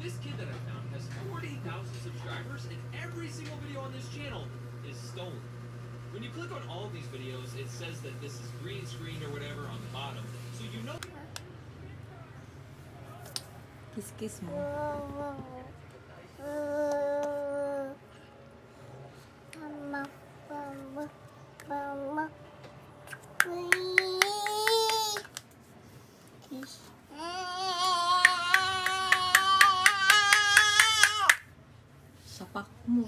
This kid that I found has 40,000 subscribers, and every single video on this channel is stolen. When you click on all of these videos, it says that this is green screen or whatever on the bottom, so you know. Kiss mo. Sapak mo.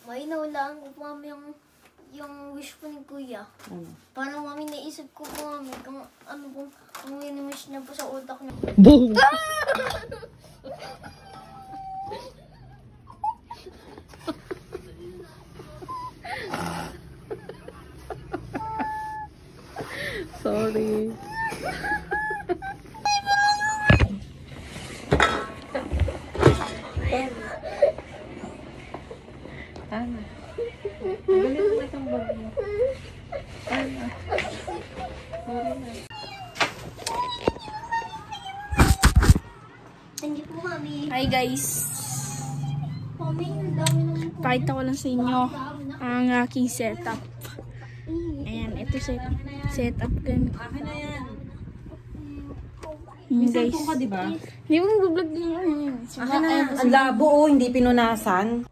May naulaan ko po mami yung wish ko ni Kuya. Parang mami naisip ko po mami kung ano po ang wini-wish niya po sa utak niya. Boom! Sorry. Ana. Galit mo itong bag mo. Ana. Sorry na. Thank you po mami. Hi guys. Mami, ang dami naman po. Pakita ko lang sa inyo ang aking setup. Ayan, ito setup ganito. Akin na yan. Yun guys. Ka, diba? Hindi mo nag-vlog din yun. Akin na yan. Ang labo oh, hindi pinunasan.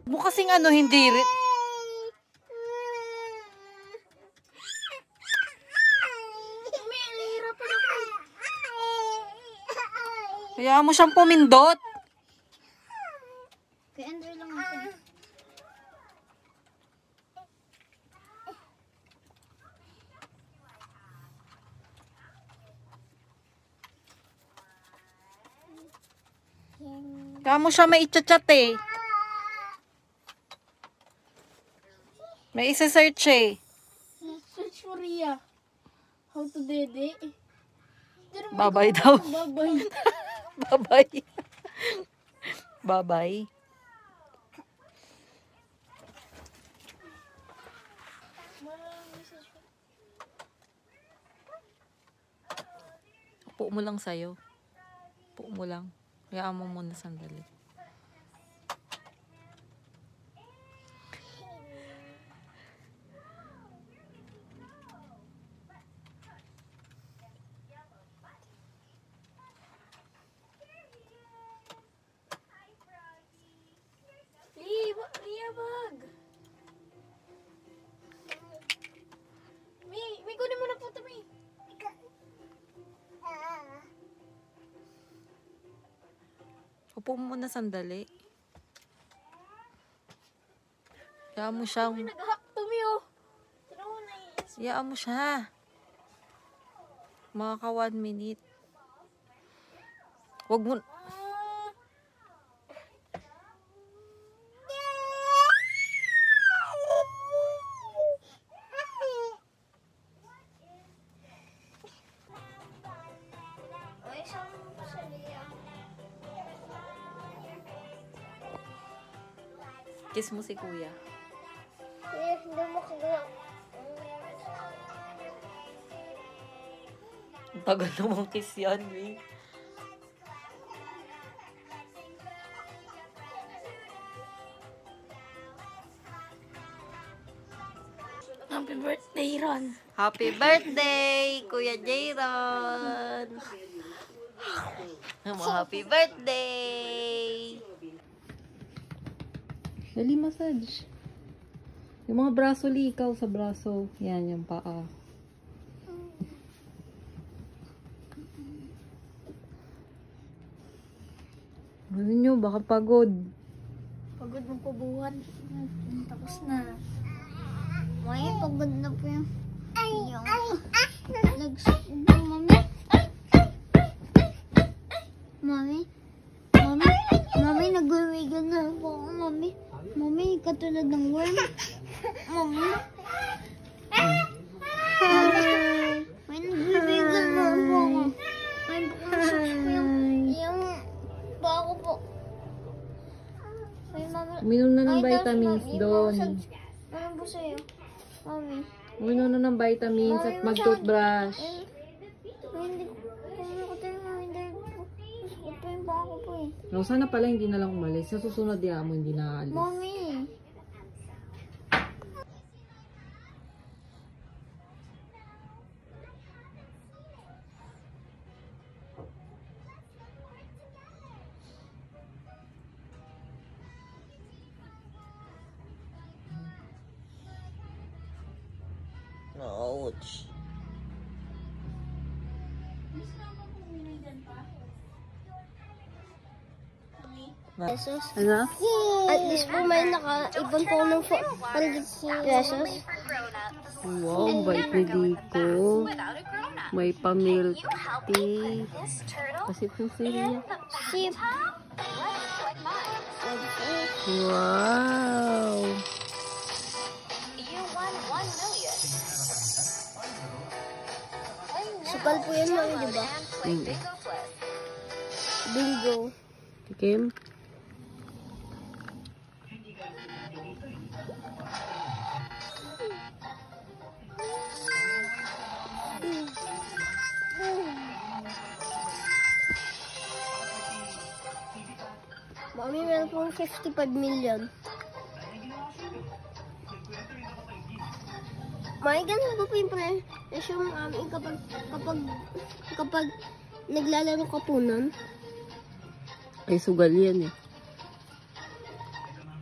Mo kasing ano hindi rin. Kaya mo siyang pumindot. Kay Andrew lang ako. Kaya mo siya may i-chat eh. May isa-search eh. Search for Ria. How to dede. Babay daw. Babay. Babay. Babay. Upo mo lang sa'yo. Upo mo lang. Hayaan mo muna sandali. Ria bag. May kunin mo na po ito, May. Upo mo muna sandali. Hayaan mo siyang... May nag-hack to me, oh. Tira mo na Hayaan mo siya. Mga ka 1 minute. Huwag mo... Kiss mo si Kuya. Hindi mo kagawa. Tagal namang kiss yan, eh. Happy birthday, Ron. Happy birthday, Kuya Jayron! Happy birthday! Dali massage. Yung mga braso likaw sa braso. Yan, yung paa. Ano nyo, baka pagod. Pagod ng pabuhan. Tapos na. May pagod na po yung legs ko, mami. Mami, nag-wiggle na po ako, mami. Mami, katulad ng worm. Mami. vitamins doon. Ano ba sa'yo? Mami. Uminom na ng vitamins at mag-toothbrush. Hindi ko tayo hindi. Upayin pa ako po eh. No, sana pala hindi na lang umalis. Sa susunod diya mo hindi na aalis. Mami. Ouch. Pesos. Ano? At least po may naka-ipon po ng 400 pesos. Wow, ang bait ni Diko. May pa-milk tea. Kasi po siya. Sip. Wow. Sukal po yan lang, di ba? Bingo. Tikim. Mami, meron pong 55 million. May ganun po yung presyo mami kapag naglalaro ka po nun. Ay, sugal yan eh.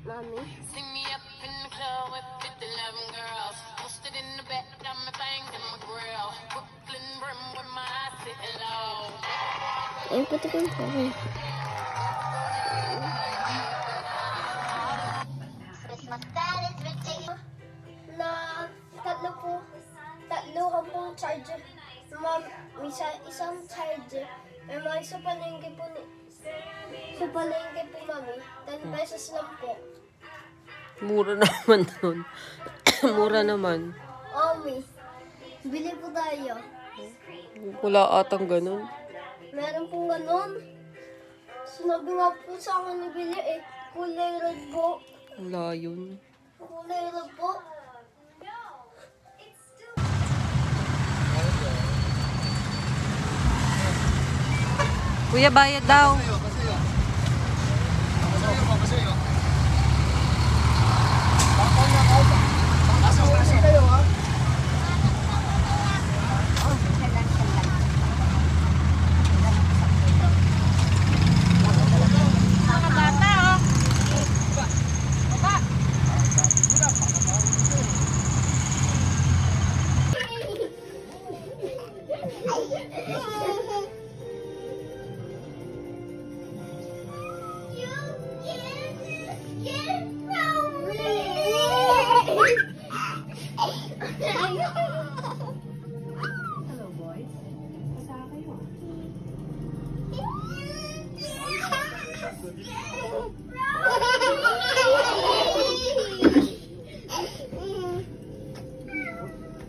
Mami. Ay, patikin po. Na tatlo pong charger. Ma'am, isang charger. May mga isa palengke po mami. 10 pesos lang po. Mura naman doon. Mura naman. Mami, bili po tayo. Wala atang ganun. Meron pong ganun. Sinabi nga po sa akin na bili eh. Kulay red po. Wala yun. Kulay red po. Kuya, bayad daw.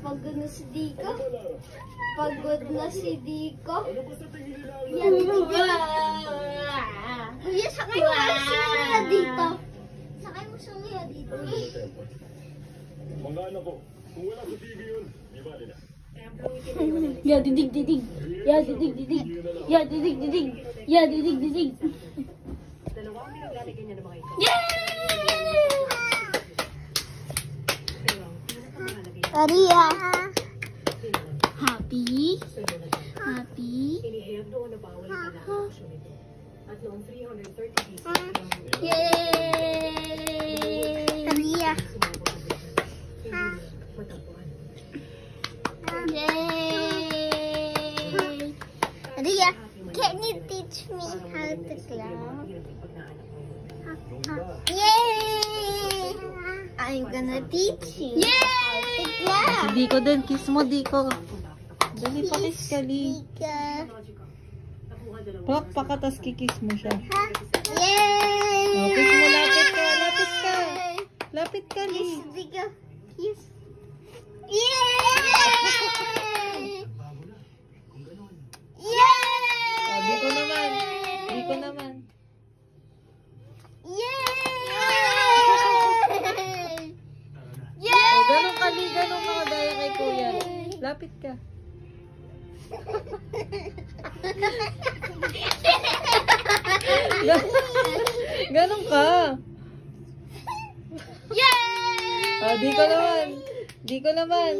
Pagod na si Diko. Pagod na si Diko. Yan dito. Kuya, sakay mo sumaya dito. Sakay mo sumaya dito. Mga anak ko, kung wala sa TV yun, di bali na. Ya didig didig. Ya didig didig. Ya didig didig. Ya didig didig. Maria. Happy. Happy. Yay! Maria. Yay! Maria, can you teach me how to clap? Yay! I'm gonna teach you how to clap. Diko din. Kiss mo, Diko. Dali pa kiss ka, Li. Pakpak tas kikis mo siya. Yay! Oh, kiss mo, lapit ka. Lapit ka. Lapit ka, Li. Kiss, Diko. Kiss. Yay! Yay! Oh, Diko naman. Diko naman. Yay! Dali, ganun ka kagaya kay kuya. Lapit ka. Ganun ka. Yay! Ah, di ko naman. Di ko naman.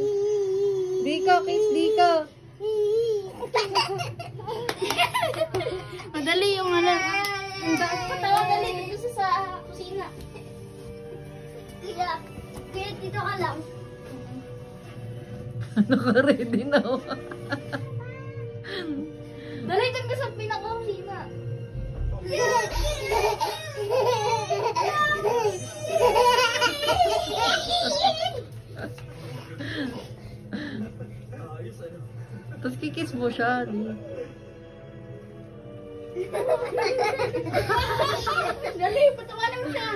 Di ko, kiss, di ko. Madali yung ano. Patawa dali dito sa kusina. Kaya dito ka lang. Naka-ready na ako. Dali dyan ka sa pinaka-kusina. Tapos kikiss mo siya. Di. Dali, patawanan mo siya.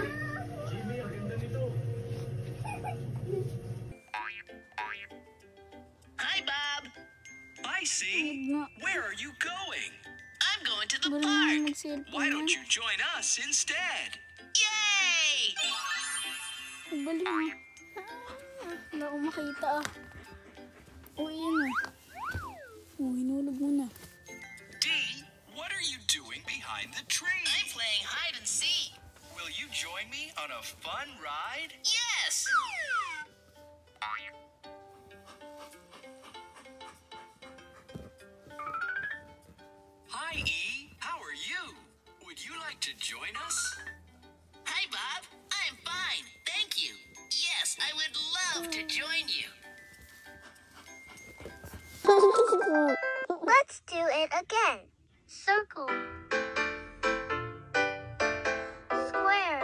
Jimmy, ang ganda nito. Hi, Bob. I see. Nga. Where are you going? I'm going to the Wala park. naman mag-cellphone Why don't yan. you join us instead? Yay! Baliw. Wala akong makita ah. O, yun ah. O, hinulog mo na. Dee, what are you doing behind the tree? I'm playing hide and seek. Will you join me on a fun ride? Yes! Hi, E. How are you? Would you like to join us? Hi, Bob. I'm fine. Thank you. Yes, I would love to join you. Let's do it again. Circle. Square.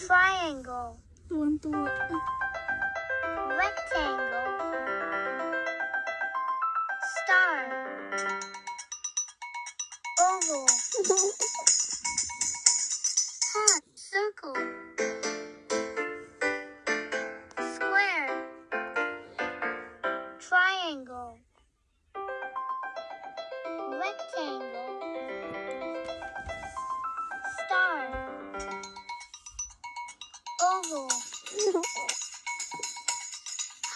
Triangle. Tuwan-tuwa. Rectangle. Star. Oval. Heart. Circle. Square. Triangle. Rectangle. Star. Oval.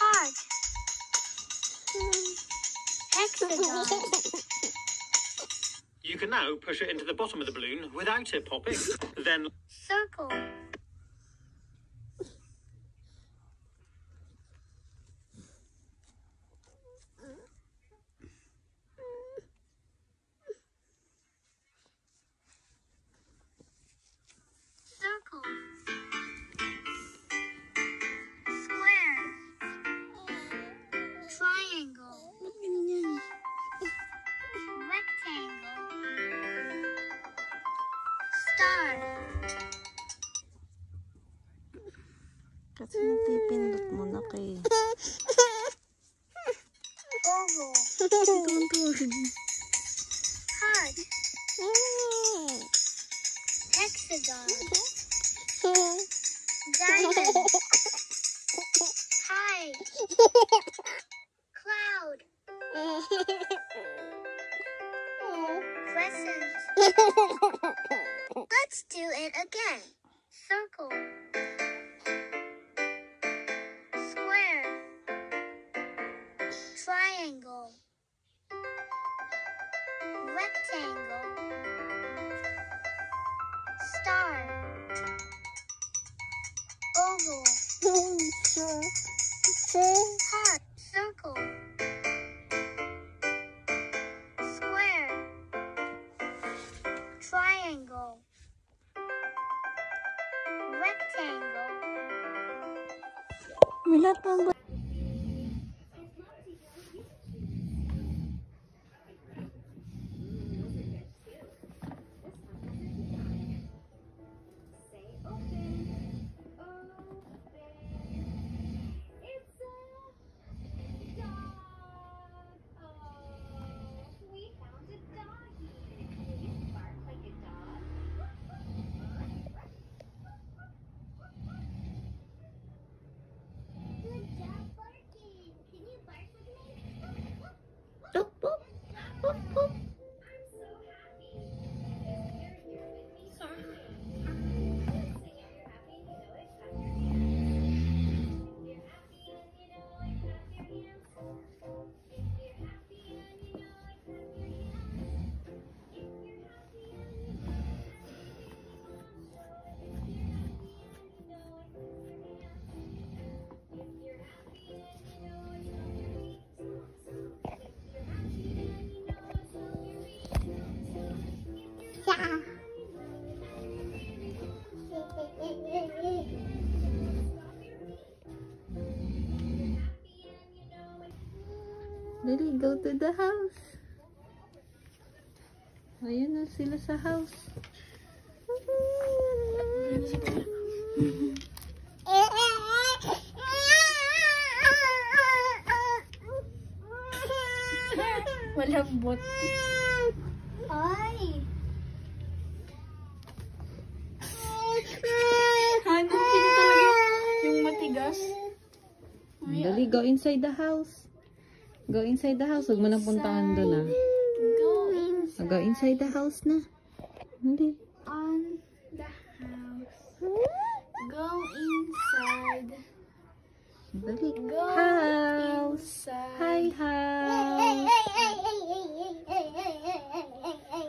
Heart. Hexagon. You can now push it into the bottom of the balloon without it popping. Then Circle. Circle. Square. Triangle. Ba't ganyan? Rectangle. Star. Kasi napipindot mo na kay. Oval. Tuwan-tuwa siya dyan. Heart. Hexagon. Diamond. Pie. Cloud. Crescent. Let's do it again. Circle. Square. Triangle. Rectangle. Star. Oval. Heart. Circle. Square. Triangle. Rectangle. May lahat pa ba? Good job. Dali, go to the house. Ayun na sila sa house. Malambot. Ay! Hanapin niyo talaga yung matigas. Dali, go inside the house. Go inside the house. Huwag mo nang puntahan doon, ah. Go inside the house na. Hindi. On the house. Go inside. Dali. Go House. inside. Hi, house.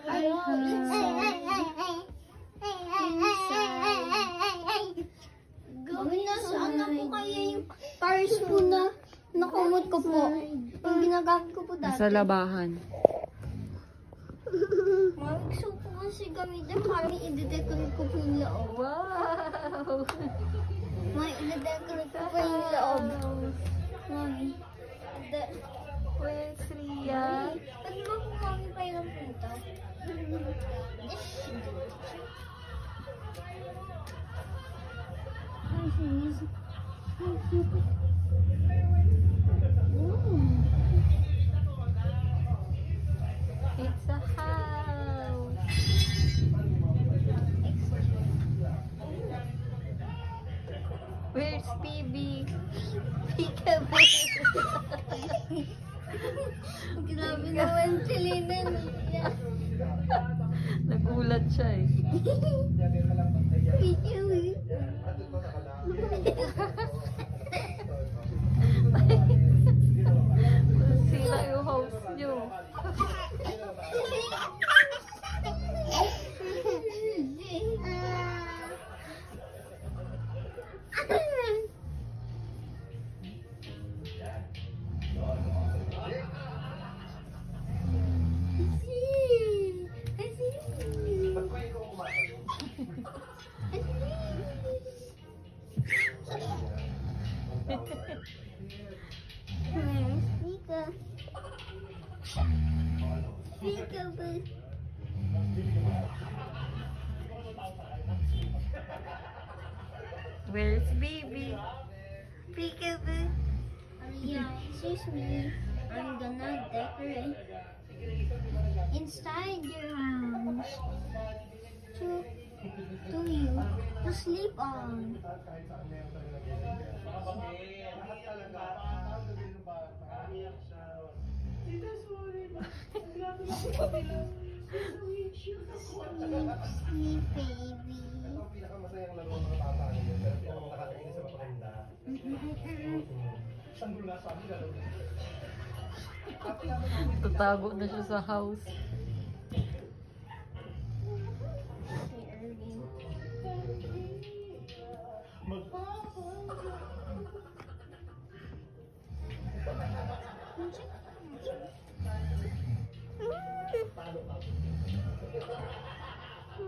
Hi, Gawin na saan na po kaya yung Paris po na nakumot ko po. Yung ginagamit ko po dati. Sa labahan. Gusto po kasi gamitin para i-decorate ko po yung loob. Wow! May i-decorate ko po yung loob. Mami. Where's Ria? Pwede ba po mami pa yung punta? It's a house. Where's PB? Peekaboo. Grabe naman Selena. Nagulat siya eh. Sila yung host nyo. Where's baby? Peekaboo. Yeah, excuse me. I'm gonna decorate inside your house to you to sleep on. Sleep, baby. Tatago na siya sa house.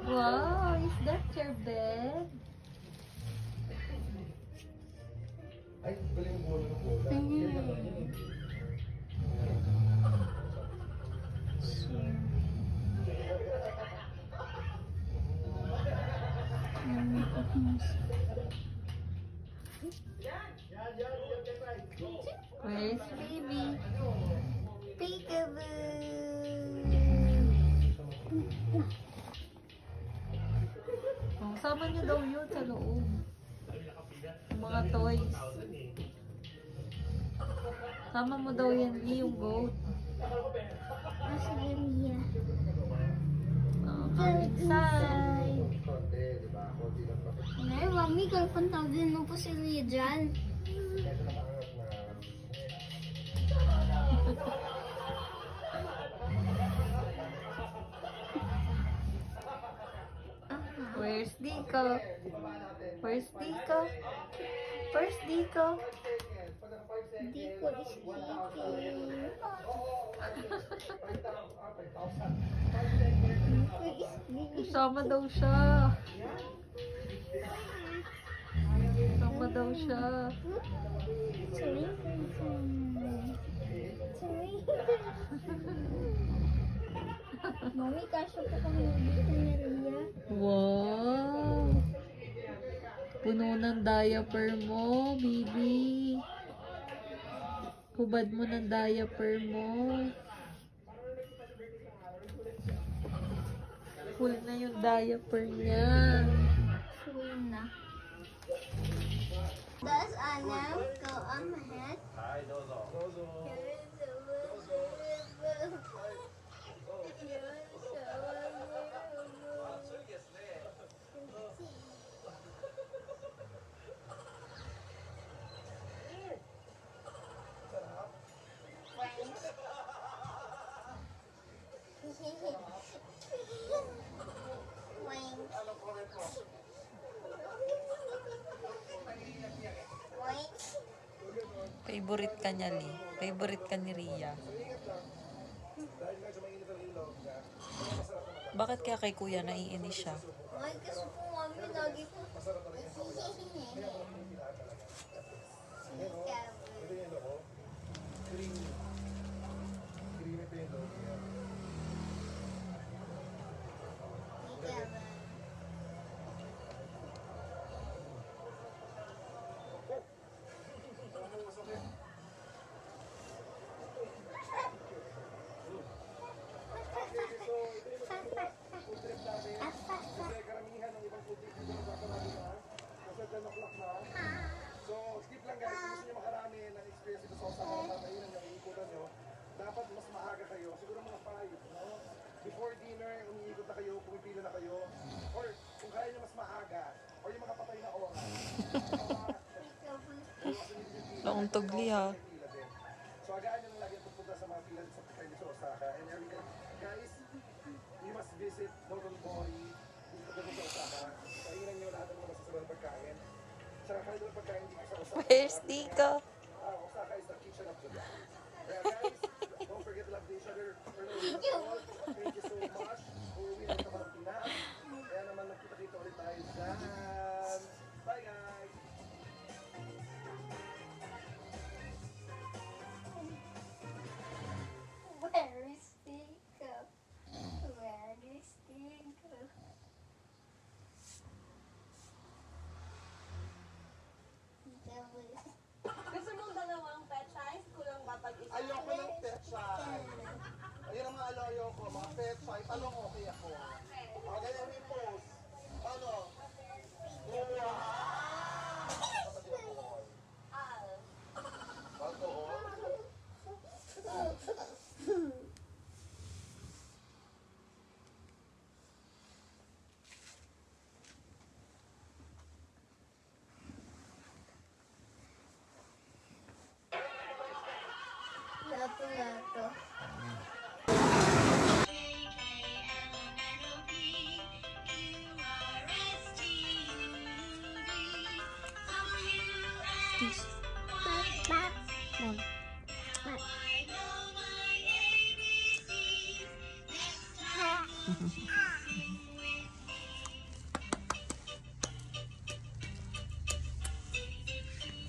Wow, is that your bed? Where's baby? Peekaboo. Oh, sama niyo daw yun sa loob. Yung mga toys. Sama mo daw yan, yung goat. Sige, Mia. Come inside. Ay, mami, kalpantawin mo po si Ria dyan. Where's Dico? Where's Dico? Where's Dico? Dico is eating. Sama daw siya. Sama Sumama daw siya. Mami, kasya po kami dito ni Ria. Wow! Puno ng diaper mo, baby. Hubad mo ng diaper mo. Full na yung diaper niya. Full na. Does Anam go on ahead? Hi, Dozo. Dozo. Favorite ka niya, Lee. Favorite ka ni Ria. Bakit kaya kay kuya naiinis siya? Ay, kasi po mami, lagi po. So, skip lang guys, kung gusto nyo makarami ng experience ito sa kainan nyo, iikutan nyo, dapat mas maaga kayo, siguro mga 5, no? Before dinner, umiikot na kayo, pumipila na kayo, or kung kaya nyo mas maaga, or yung mga patay na oras. Laong tugli, ha? So, agaan nyo lang lagi pupunta sa mga pila sa pagkain sa Osaka. And every guys, you must visit Dotonbori dito sa Osaka. Kainan nyo lahat ng mga masasarap na pagkain. Saka kahit ng pagkain dito sa Osaka. Where's Tika? Osaka is the kitchen of Japan. Kaya guys, don't forget to love each other. Thank you so much. Uuwi na sa mga Pinas. Kaya naman nakita-kita ulit tayo dyan. Bye guys! Where is Tika? Where is Tika? Gusto mong dalawang pet size? Kulang ba pag isa? Ayoko ng pet size. Ayun ang mga ayoko. Mga pet size. Talong okay ako. Mga ganyan yung post. Ano? Lato-lato.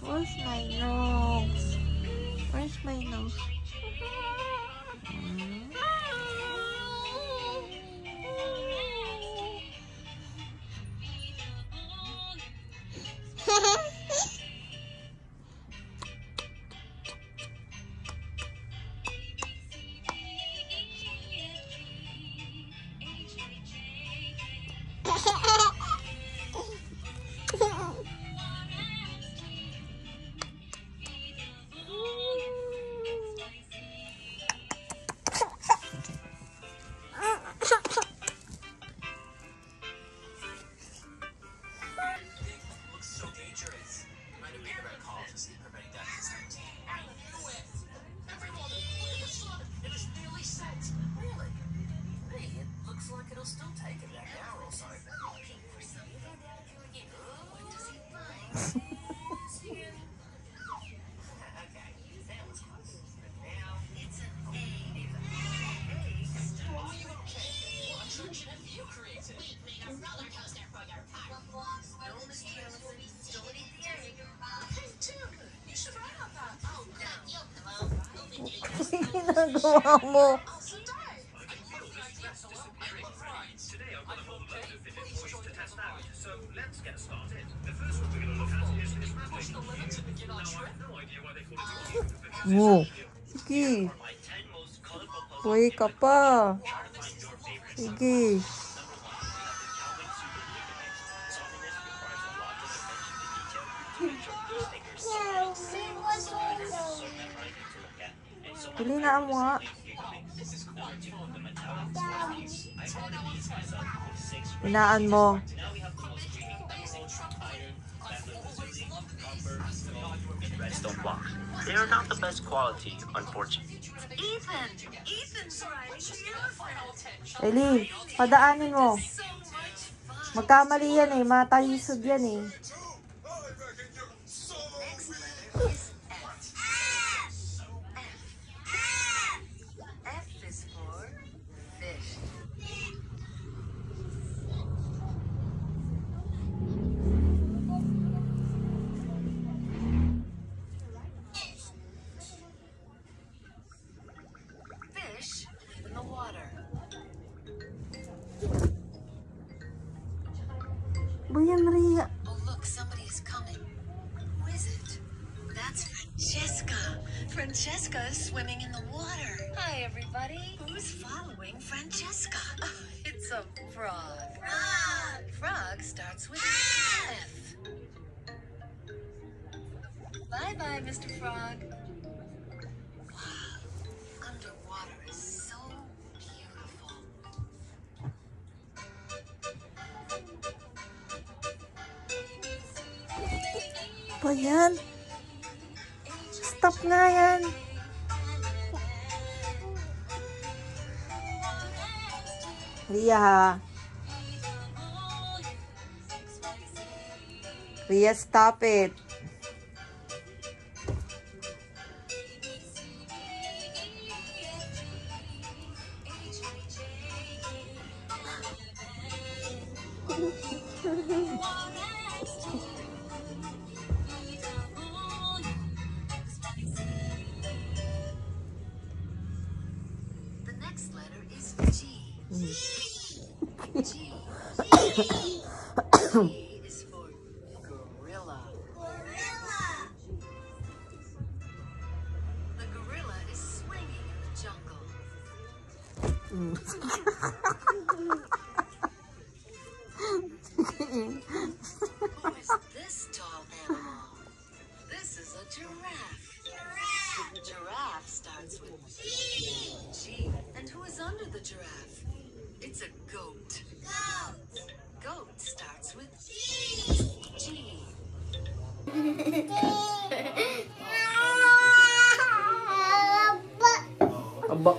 Where's my nose? Where's my nose? ginagawa mo? Oh, sige. Buhay ka pa. Sige. Pili na mo nga. Inaan mo. Redstone blocks. They are not the best quality, unfortunately. Ethan's riding the elephant. Eli, padaanin mo. Magkamali yan eh. Matalisod yan eh. F is for fish. Fish live in the water. Bayan, Maria. Oh, look, somebody is coming. Who is it? That's Francesca. Francesca is swimming in the water. Hi, everybody. Who's following Francesca? Oh, it's a frog. Frog. Frog starts with F. Bye-bye, Mr. Frog. Wow, underwater is so beautiful. Bayan. Stop nga yan. Ria ha. Ria, stop it. The next letter is G. G. G is for gorilla. The gorilla is swinging in the jungle. Who is this tall animal? This is a giraffe. Giraffe starts with G. And who is under the giraffe? It's a goat. Goat starts with G. Aba.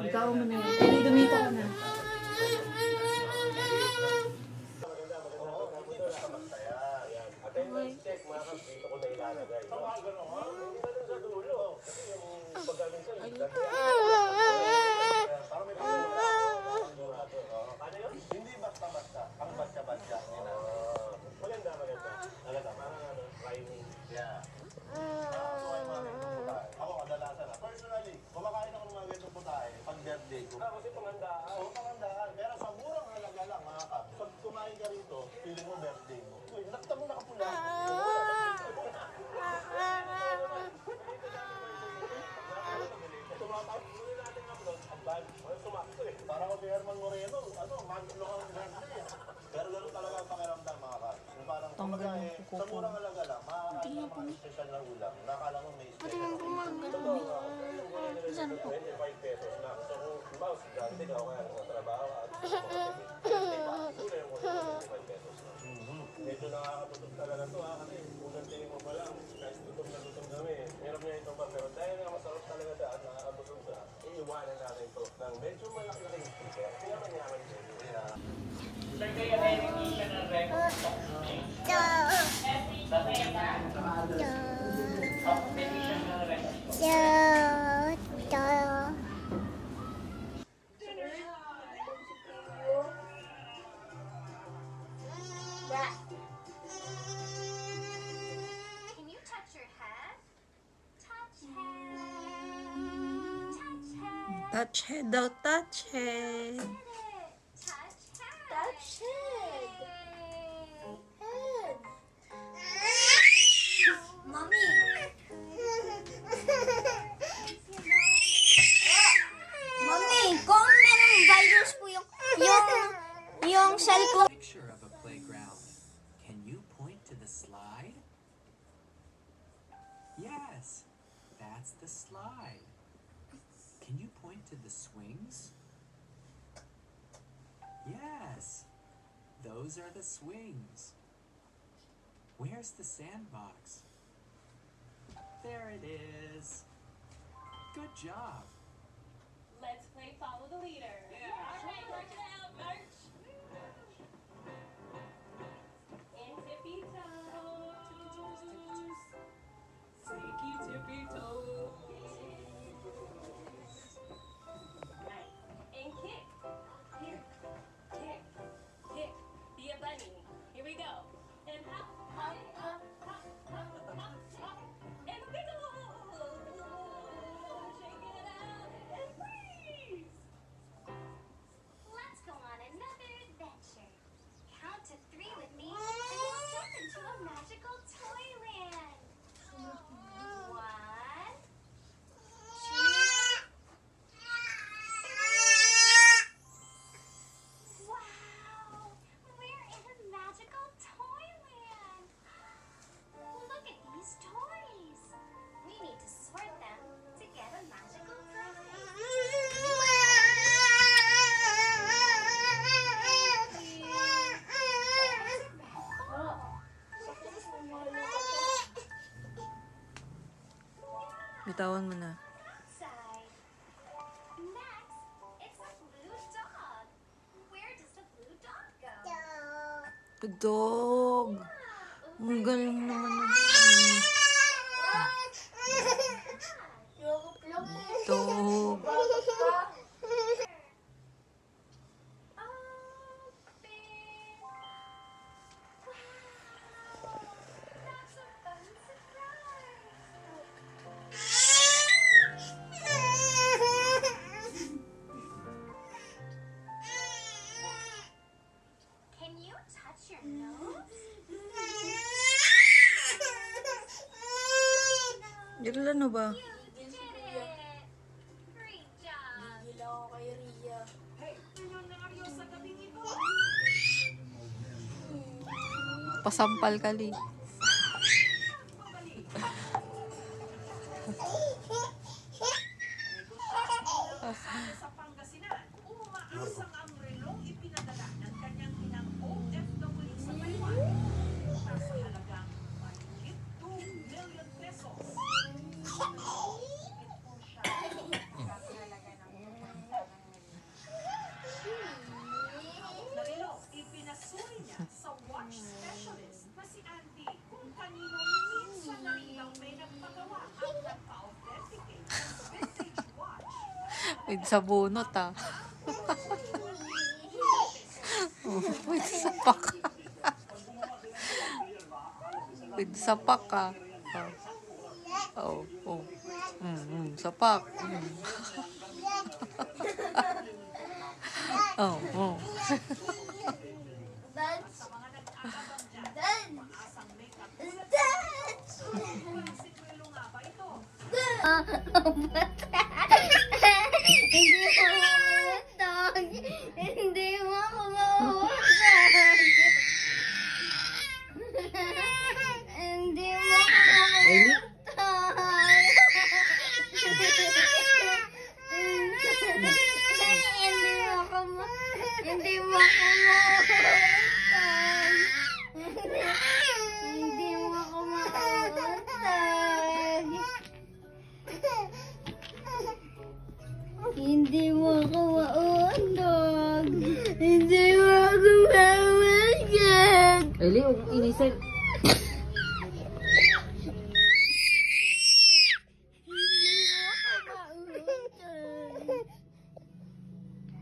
Ikaw mo na yun. Eli, dumito ka na. Hindi basta-basta. Ang batya-batya nila. Maganda. Parang rhyming. Yeah. Ako kadalasan na. Personally, kumakain ako ng mga ganitong putahe pag birthday ko. Kasi pangandaan. Oo, pangandaan. Pero sa murang halaga lang, mga kap. Pag kumain ka rito, feeling mo birthday mo. Uy, nakita mo nakapula. Para ko si Herman Moreno, maglo ka ng birthday. Pero gano'n talaga ang pakiramdam, mga kap. Yung parang, kumbaga sa murang halaga lang, makakain ka mga special na ulam. Nakakala mo may special na ulam. Totoo nga. 25 pesos lang. So kung bawas, gante ka o kaya nagtatrabaho at gulay yung 25 pesos lang. Medyo nakakatutog talaga to ha, kasi unang tingin mo pa lang, kahit gutom na gutom kami. Meron niya itong pa, pero dahil nga masarap talaga daan, nakakatutog sa, iiwanan natin to ng medyo malaki-laking speaker. Kaya manyaman din. Can you touch your head? Touch head. Touch head daw, touch head. Touch head. Head. Mommy. Mommy, kung merong virus po yung cellphone. Picture of a playground. Can you point to the slide? Yes, that's the slide. Can you point to the swings? Yes, those are the swings. Where's the sandbox? There it is. Good job. Let's play follow the leader. Yeah. All right, march it out, march. And tippy toes. Sneaky tippy toes. Nice. And kick. Kick. Kick. Kick. Be a bunny. Here we go. And hop, hop, hop, hop, hop, hop, hop. And wiggle. Shake it out and freeze. Let's go on another adventure. Count to 3 with me, and we'll jump into a magical toyland. 1, 2, 3. Wow! We're in a magical toyland. Look at these toys. We need to sort them to get a magical Bitawan mo na. outside. Next, it's a blue dog. Where does the blue dog go? Dog. Ang galing naman ng dog. That's a fun surprise. Can you touch your nose? Dilan na ba? You did it! Great job! Pasampal ka li. Sa Pangasinan, umaasang ang relong ipinadala ng kanyang inang OFW sa Taiwan. Nasa halagang mahigit 2 million pesos. Ito siya kakahalaga ng na relong ipinasuri niya sa watch specialist na si Andy, kung kanino minsan na rin daw may nagpagawa at nagpa-authenticate ng vintage watch. With sa bunot ah. Oh, with sapak. With sapak ah. Oh, oh. Sapak. Oh, oh. Hindi mo ako mawawag. Hindi mo ako mawawag. Hindi mo ako mawawag. Hindi mo ako mawawag. Hindi mo ako maundog. Hindi mo ako mawagag. Eli, huwag mong inisin.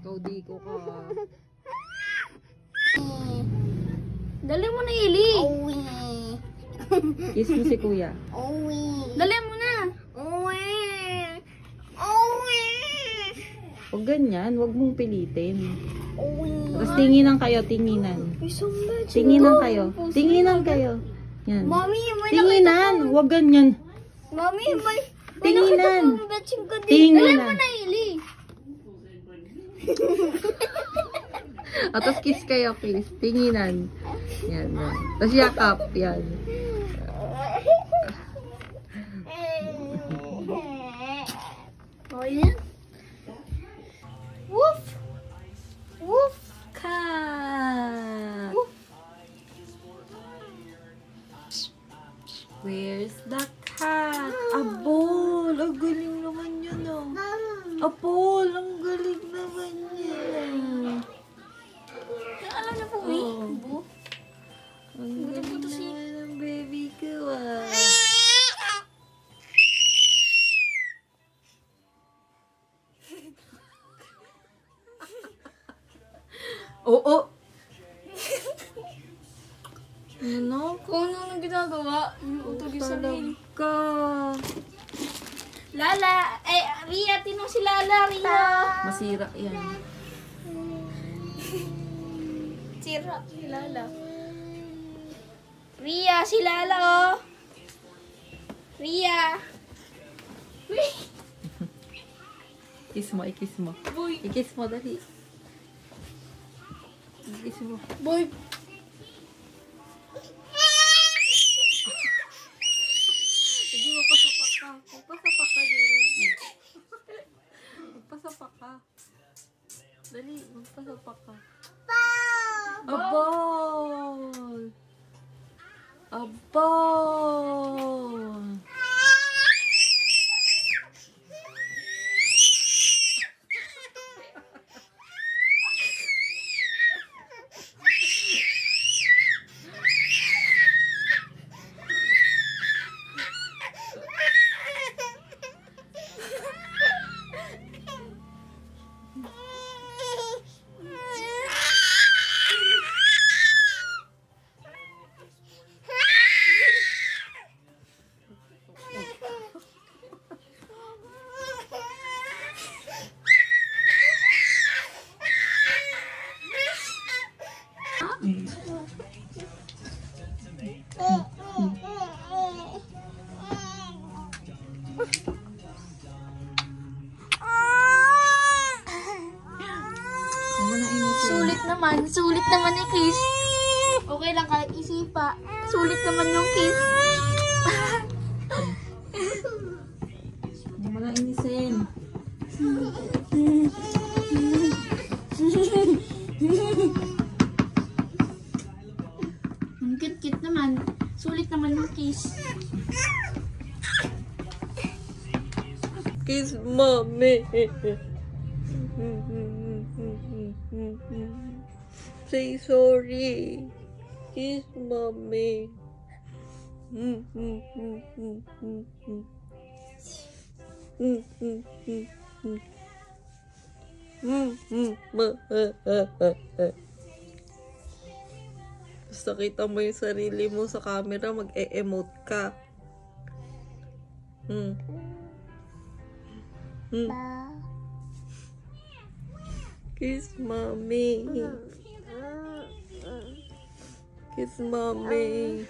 Ikaw di ko ka. Dali mo na, Eli. Kiss mo si kuya. Dali mo na. Huwag ganyan. Huwag mong pilitin. Oh, Tapos tinginan kayo, tinginan. Tinginan kayo. Tinginan kayo. Yan. Mami, may Tinginan. Huwag ganyan. Mami, may Tinginan. matching ko din. Tinginan. Alam mo na, Ili. Tapos kiss kayo, kiss. Tinginan. Yan, yan. Tapos yakap. Yan. Oh, yan. Woof. Woof. Cat. Where's the cat? Apol, ang galing naman yun, oh. Apol, ang galing naman yun. Alam na po, Oh. Ang galing naman ng baby ko, ah. Oo. Ano? Kung ano nang ginagawa, utugin sa mail. Ka. Lala! Eh, Ria, tinong si Lala, Ria! Masira yan. Sira si Lala. Ria, si Lala, oh! Ria! Kiss mo, i-kiss mo. Boy! I-kiss mo, dali. I-kiss mo. Boy! Hindi mo pasapak ka. Magpasapak ka din. Magpasapak ka. Dali, magpasapak ka. A ball! A ball! Sulit naman yung kiss. Okay lang kahit isipa. Sulit naman yung kiss. Hindi mo na inisin. Ang cute-cute naman. Sulit naman yung kiss. Kiss mommy. Say sorry. Kiss mommy. Basta kita mo yung sarili mo sa camera, mag-e-emote ka. Kiss mommy. Kiss mommy.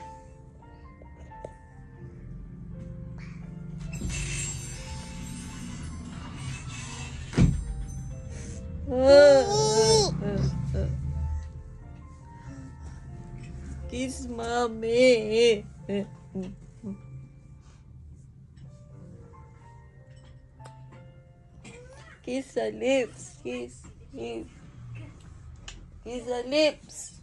Kiss mommy. Kiss the lips. Kiss. Kiss. Kiss the lips.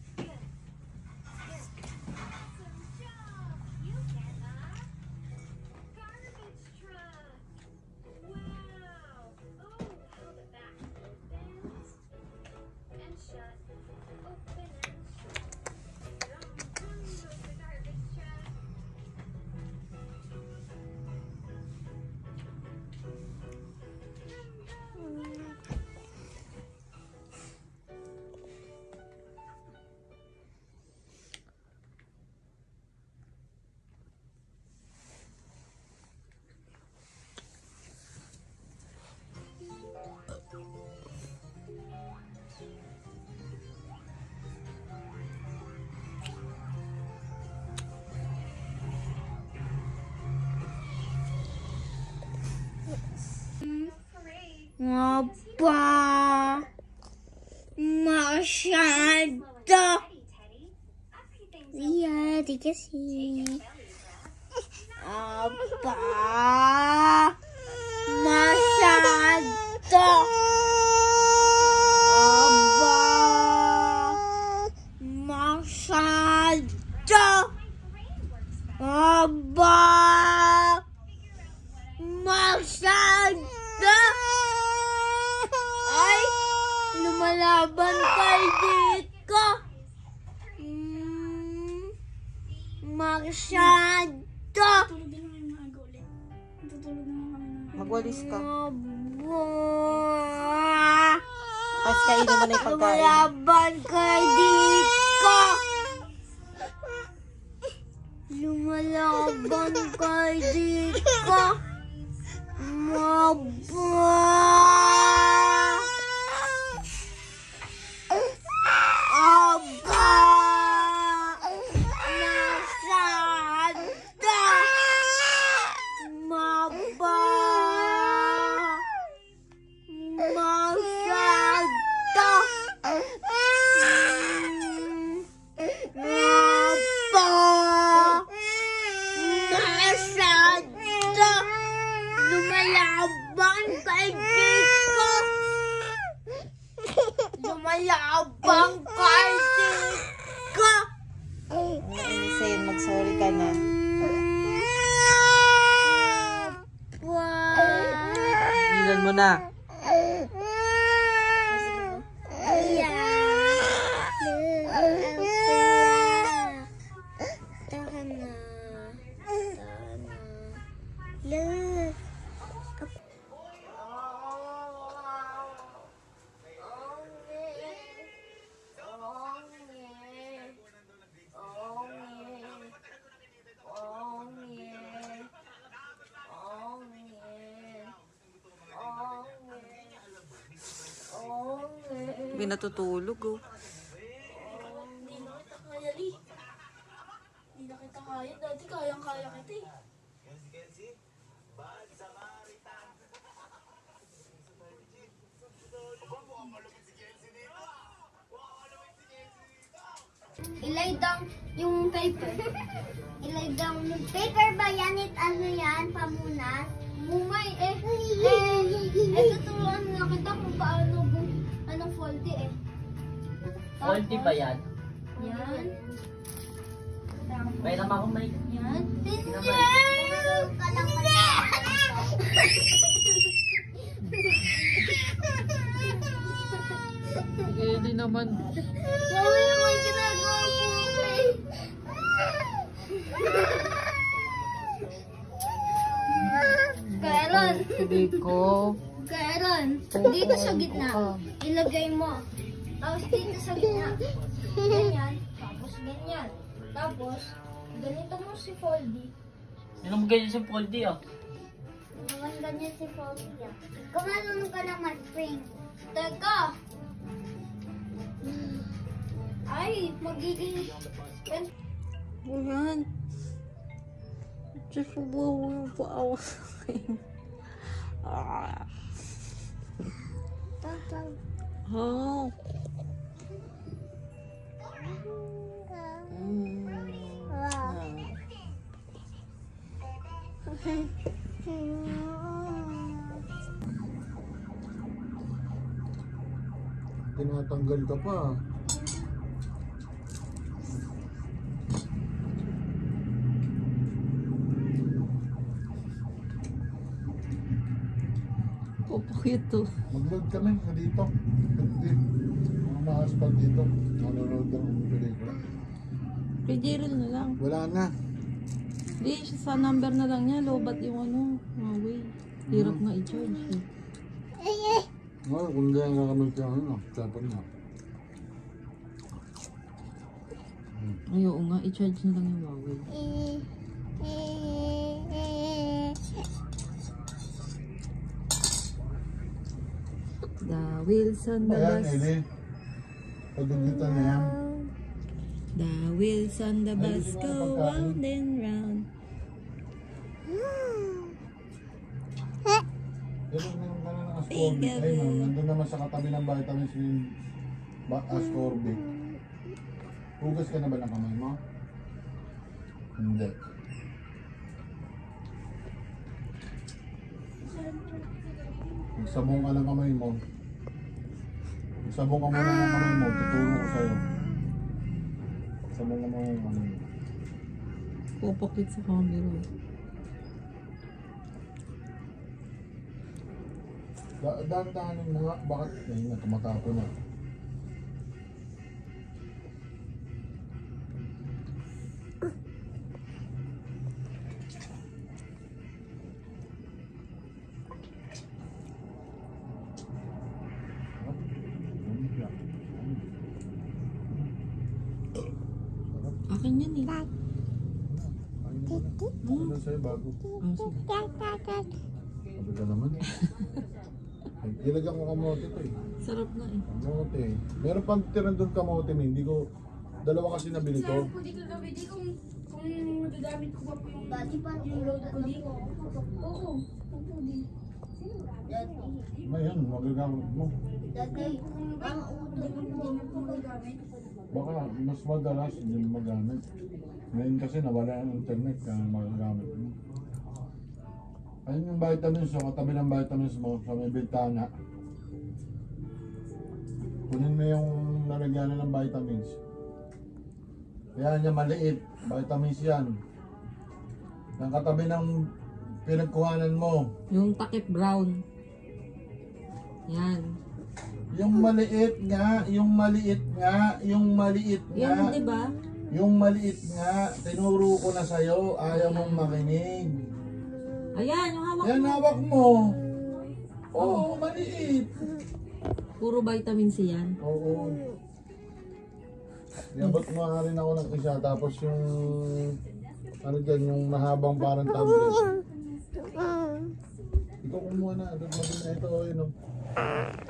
Aba. Masyado. Iya, di kasi. Aba. Masyado. Aba. Masyado. Aba. Masyado. Ay, lumalaban kay dito. Masyado. Magwalis ka. Tapos kainin mo na yung pagkain. Lumalaban kay dito. Lumalaban kay dito. Maba. Aba. Masyado. Maba. Masyado. Maba. Masyado. Lumalaban kay dito. Lumalabang kay dito. Insane, mag-sorry ka na. Gilan mo na. Hindi natutulog, oh. Hindi na kita kaya, Lee. Hindi na kita kaya. Dati kayang-kaya kita eh. Ilay down yung paper. Ilay down yung paper ba yan? Ano yan? Pamunas? Mumay tuturuan na kita kung paano anong foldy eh. Foldy ba yan? Yan. May naman akong may... Yan. Hindi naman. Gawin naman ginagawa mo eh. Kailan? Hindi ko. Kailan? Dito sa gitna. Ilagay mo. Tapos dito sa gitna. Ganyan. Tapos ganyan. Tapos, ganito mo si Foldy. Ano mo ganyan si Foldy, ah? Naman ganyan si Foldy. Kung marunong ka naman, spring. Teka! Ay, magiging... Ayan. Diyos ko, buhaw yung paawa sa akin. Oh. Tinatanggal ka pa. Ito. Mag-load kami dito. Mga asphalt dito. Nanonood ng pelikula. Kay Jeril na lang. Wala na. Hindi, sa number na lang niya. Lobat yung ano. Huawei. Hirap nga i-charge. Kung hindi ang kakamit ka, tapon na. Ay, oo nga. I-charge na lang yung Huawei. The wheels on the bus. Pagdugitan na yan. The wheels on the bus go round and round. Ganun na yung Ascorbic. Ayun, nandun naman sa katabi ng vitamins yung Ascorbic. Hugas ka na ba ng kamay mo? Hindi. Magsabong ka ng kamay mo. Magsabong ka muna ng kamay mo. Tuturo ko sa'yo. Magsabong ka muna ng kamay mo. Pupakit sa camera. Dahan-dahanin mo nga. Bakit? Ayun na, tumatapo na. Akin yan eh. Ano sa'yo bago? Sabi ka naman eh. Ilagyan ko kamote to eh. Sarap na eh. Kamote eh. Meron pang tiran doon kamote eh. Hindi ko, dalawa kasi nabili ko. Hindi ko gawin, kung magagamit ko pa po yung load ko dito. Oo. Ngayon, magagamit mo. Baka mas madalas hindi mo magamit. Ngayon kasi nawala ang internet kaya magagamit mo. Ayun yung vitamins mo, katabi ng vitamins mo sa may bintana. Kunin mo yung nalagyanan ng vitamins. Yan yung maliit, vitamins yan. Yung katabi ng pinagkuhanan mo. Yung takip brown. Yan. Yung maliit nga, yung maliit nga, yung maliit nga. Yan, di ba? Yung maliit nga, tinuro ko na sa'yo, ayaw mong makinig. Ayan, yung hawak Yan, mo. hawak mo. Oo, maliit. Puro vitamin C yan. Oo. Yabot mo nga rin ako ng isa, tapos yung, ano dyan, yung mahabang parang tablet. Ikaw kumuha na, doon mo din na ito, yun o.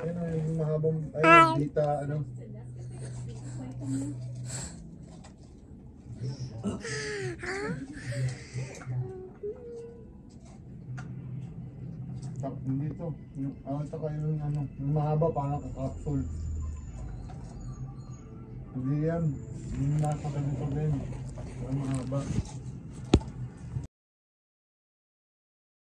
Ayun o, yung mahabang, ayun, dita, ano. Hindi to, yung, ito kayo yung ano, yung mahaba parang kapsul. Hindi yan, yung nasa ganito din, yung mahaba.